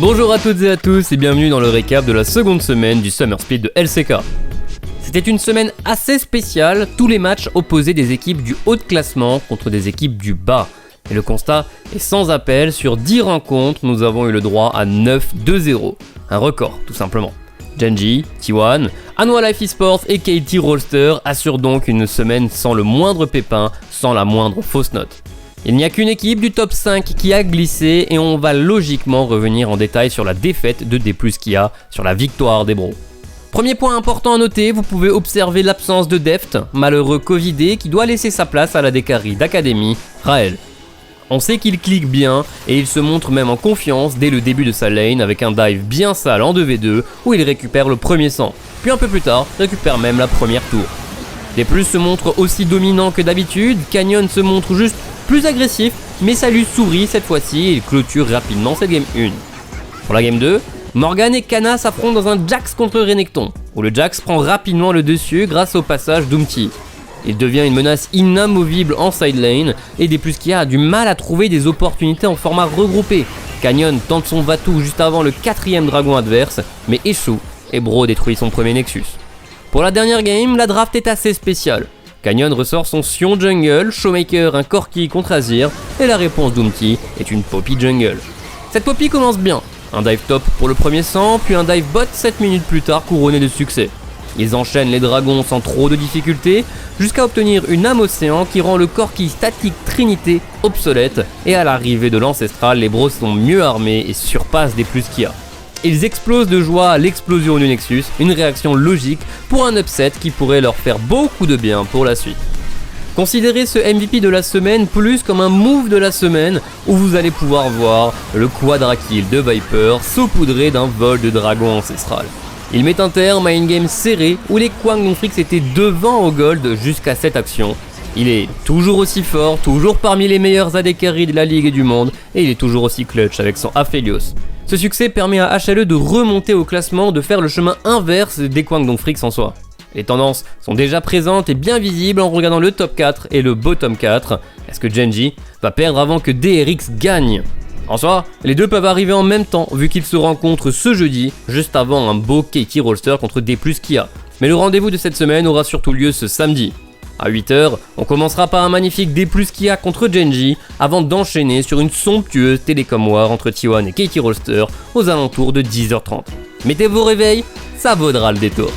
Bonjour à toutes et à tous et bienvenue dans le récap de la seconde semaine du Summer Split de LCK. C'était une semaine assez spéciale, tous les matchs opposaient des équipes du haut de classement contre des équipes du bas. Et le constat est sans appel, sur 10 rencontres, nous avons eu le droit à 9-2-0. Un record, tout simplement. Gen.G, T1, Hanwha Life Esports et KT Rolster assurent donc une semaine sans le moindre pépin, sans la moindre fausse note. Il n'y a qu'une équipe du top 5 qui a glissé et on va logiquement revenir en détail sur la défaite de D+, Kia, sur la victoire des bros. Premier point important à noter, vous pouvez observer l'absence de Deft, malheureux covidé qui doit laisser sa place à la décarie d'Academy, Raël. On sait qu'il clique bien et il se montre même en confiance dès le début de sa lane avec un dive bien sale en 2v2 où il récupère le premier sang, puis un peu plus tard récupère même la première tour. D+ se montre aussi dominant que d'habitude, Canyon se montre juste plus agressif, mais ça lui sourit cette fois-ci et il clôture rapidement cette game 1. Pour la game 2, Morgan et Kana s'affrontent dans un Jax contre Renekton, où le Jax prend rapidement le dessus grâce au passage d'Umti. Il devient une menace inamovible en side lane, et D+, Kia a du mal à trouver des opportunités en format regroupé. Canyon tente son Vatou juste avant le 4ème dragon adverse, mais échoue, et Bro détruit son premier Nexus. Pour la dernière game, la draft est assez spéciale. Canyon ressort son Sion jungle, Showmaker un Corki contre Azir, et la réponse d'Umti est une Poppy jungle. Cette Poppy commence bien, un dive top pour le premier sang, puis un dive bot 7 minutes plus tard couronné de succès. Ils enchaînent les dragons sans trop de difficultés, jusqu'à obtenir une âme océan qui rend le Corki statique Trinité obsolète, et à l'arrivée de l'Ancestral, les bros sont mieux armés et surpassent D+ Kia. Ils explosent de joie à l'explosion du Nexus, une réaction logique pour un upset qui pourrait leur faire beaucoup de bien pour la suite. Considérez ce MVP de la semaine plus comme un move de la semaine où vous allez pouvoir voir le quadra kill de Viper saupoudré d'un vol de dragon ancestral. Il met un terme à une game serrée où les Kwangdong Freaks étaient devant au gold jusqu'à cette action. Il est toujours aussi fort, toujours parmi les meilleurs AD carry de la ligue et du monde, et il est toujours aussi clutch avec son Aphelios. Ce succès permet à HLE de remonter au classement, de faire le chemin inverse des Kwangdong Freaks en soi. Les tendances sont déjà présentes et bien visibles en regardant le top 4 et le bottom 4. Est-ce que Gen.G va perdre avant que DRX gagne ? En soi, les deux peuvent arriver en même temps vu qu'ils se rencontrent ce jeudi, juste avant un beau KT Rolster contre D+ Kia. Mais le rendez-vous de cette semaine aura surtout lieu ce samedi. À 8h, on commencera par un magnifique D+ Kia contre Gen.G avant d'enchaîner sur une somptueuse Telecom War entre T1 et KT Rolster aux alentours de 10h30. Mettez vos réveils, ça vaudra le détour.